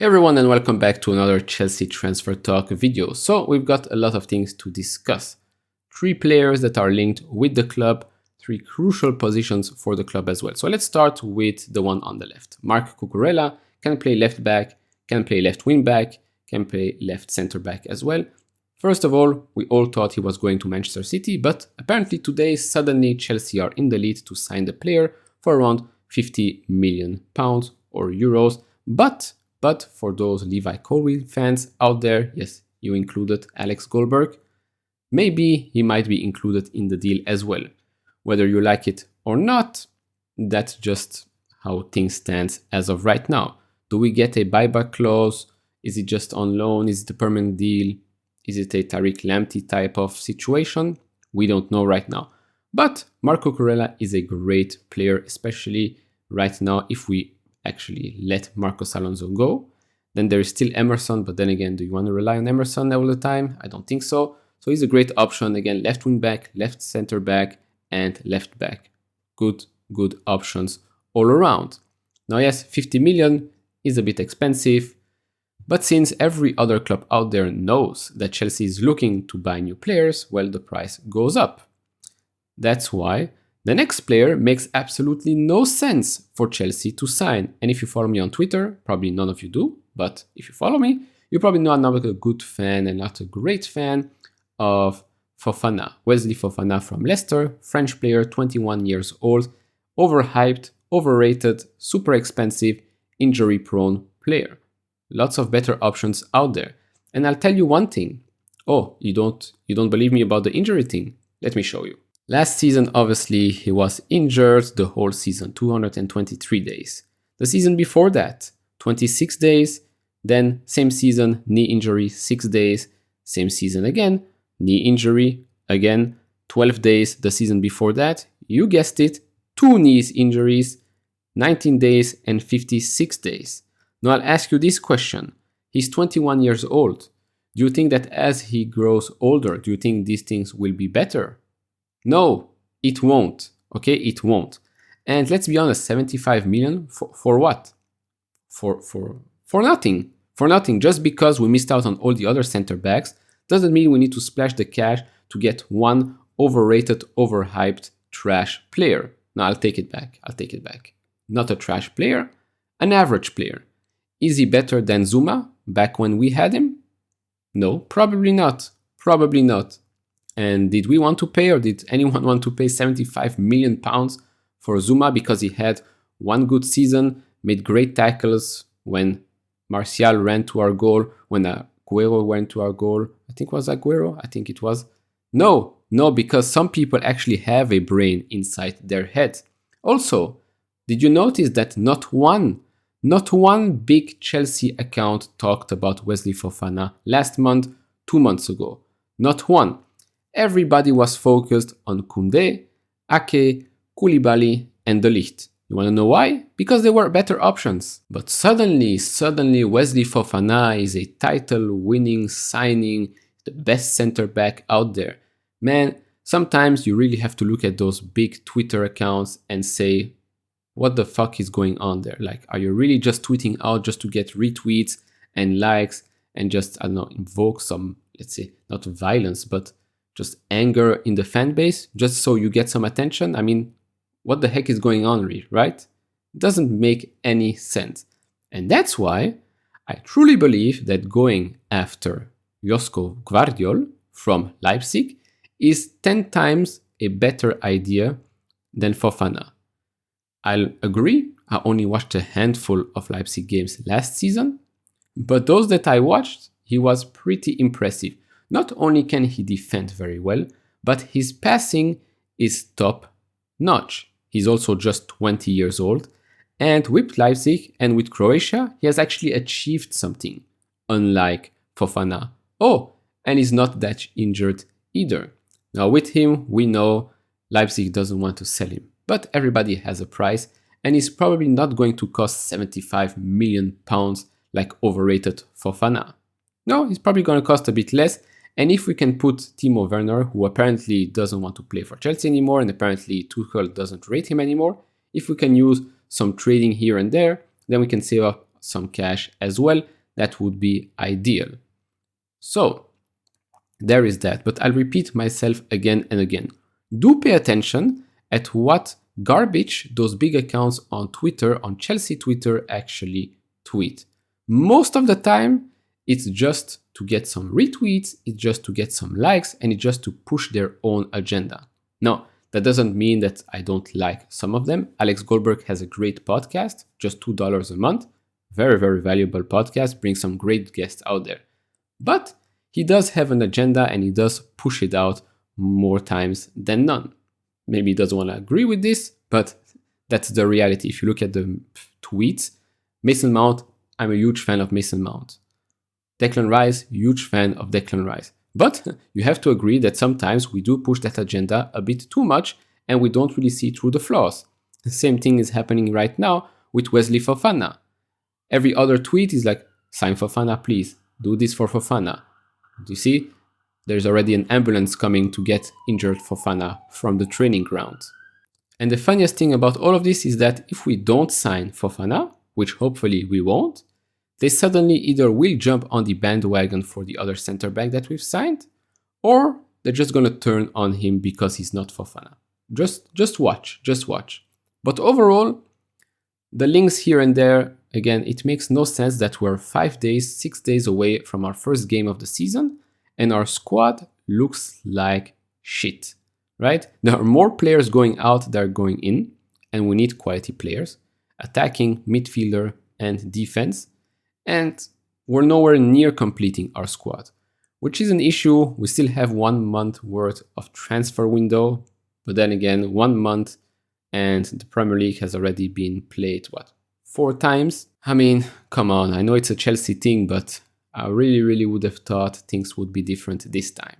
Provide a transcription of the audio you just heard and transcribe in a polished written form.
Hey everyone, and welcome back to another Chelsea transfer talk video. So we've got a lot of things to discuss. 3 players that are linked with the club, 3 crucial positions for the club as well. So let's start with the one on the left. Marc Cucurella can play left back, can play left wing back, can play left center back as well. First of all, we all thought he was going to Manchester City, but apparently today suddenly Chelsea are in the lead to sign the player for around £50 million or euros. But for those Levi Colwill fans out there, yes, you included Alex Goldberg, maybe he might be included in the deal as well. Whether you like it or not, that's just how things stand as of right now. Do we get a buyback clause? Is it just on loan? Is it a permanent deal? Is it a Tariq Lamptey type of situation? We don't know right now. But Marc Cucurella is a great player, especially right now if we actually let Marcos Alonso go. Then there is still Emerson, but then again, do you want to rely on Emerson all the time? I don't think so. So he's a great option. Again, left wing back, left center back, and left back. Good options all around. Now yes, 50 million is a bit expensive, but since every other club out there knows that Chelsea is looking to buy new players, well, the price goes up. That's why the next player makes absolutely no sense for Chelsea to sign. And if you follow me on Twitter, probably none of you do, but if you follow me, you probably know I'm not a good fan and not a great fan of Fofana. Wesley Fofana from Leicester, French player, 21 years old, overhyped, overrated, super expensive, injury-prone player. Lots of better options out there. And I'll tell you one thing. Oh, you don't believe me about the injury thing? Let me show you. Last season, obviously, he was injured the whole season, 223 days. The season before that, 26 days. Then, same season, knee injury, 6 days. Same season again, knee injury, again, 12 days. The season before that, you guessed it, 2 knee injuries, 19 days and 56 days. Now, I'll ask you this question. He's 21 years old. Do you think that as he grows older, do you think these things will be better? No, it won't. Okay, it won't. And let's be honest, 75 million for what? For nothing. For nothing. Just because we missed out on all the other center backs doesn't mean we need to splash the cash to get one overrated, overhyped, trash player. No, I'll take it back. Not a trash player, an average player. Is he better than Zuma back when we had him? No, probably not. Probably not. And did we want to pay, or did anyone want to pay 75 million pounds for Zuma because he had one good season, made great tackles when Martial ran to our goal, when Aguero went to our goal? I think it was Aguero. I think it was. No, because some people actually have a brain inside their head. Also, did you notice that not one big Chelsea account talked about Wesley Fofana last month, 2 months ago? Not one. Everybody was focused on Koundé, Ake, Koulibaly, and De Ligt. You want to know why? Because they were better options. But suddenly Wesley Fofana is a title-winning signing, the best center back out there. Man, sometimes you really have to look at those big Twitter accounts and say, what the fuck is going on there? Like, are you really just tweeting out just to get retweets and likes and just, I don't know, invoke some, let's say, not violence, but just anger in the fan base just so you get some attention? I mean, what the heck is going on, right? It doesn't make any sense. And that's why I truly believe that going after Josko Gvardiol from Leipzig is 10 times a better idea than Fofana. I'll agree, I only watched a handful of Leipzig games last season, but those that I watched, he was pretty impressive. Not only can he defend very well, but his passing is top notch. He's also just 20 years old, and with Leipzig and with Croatia, he has actually achieved something, unlike Fofana. Oh, and he's not that injured either. Now with him, we know Leipzig doesn't want to sell him, but everybody has a price, and he's probably not going to cost 75 million pounds like overrated Fofana. No, he's probably going to cost a bit less. And if we can put Timo Werner, who apparently doesn't want to play for Chelsea anymore, and apparently Tuchel doesn't rate him anymore, if we can use some trading here and there, then we can save up some cash as well, that would be ideal. So there is that, but I'll repeat myself again and again. Do pay attention at what garbage those big accounts on Twitter, on Chelsea Twitter, actually tweet. Most of the time, it's just to get some retweets, it's just to get some likes, and it's just to push their own agenda. Now, that doesn't mean that I don't like some of them. Alex Goldberg has a great podcast, just $2 a month. Very, very valuable podcast, brings some great guests out there. But he does have an agenda and he does push it out more times than none. Maybe he doesn't want to agree with this, but that's the reality. If you look at the tweets, Mason Mount, I'm a huge fan of Mason Mount. Declan Rice, huge fan of Declan Rice. But you have to agree that sometimes we do push that agenda a bit too much and we don't really see through the flaws. The same thing is happening right now with Wesley Fofana. Every other tweet is like, sign Fofana, please. Do this for Fofana. Do you see? There's already an ambulance coming to get injured Fofana from the training ground. And the funniest thing about all of this is that if we don't sign Fofana, which hopefully we won't, they suddenly either will jump on the bandwagon for the other center back that we've signed, or they're just going to turn on him because he's not Fofana. Just watch. But overall, the links here and there, again, it makes no sense that we're 6 days away from our first game of the season, and our squad looks like shit, right? There are more players going out than going in, and we need quality players, attacking, midfielder, and defense. And we're nowhere near completing our squad, which is an issue. We still have 1 month worth of transfer window, but then again, 1 month and the Premier League has already been played, 4 times? I mean, come on, I know it's a Chelsea thing, but I really would have thought things would be different this time.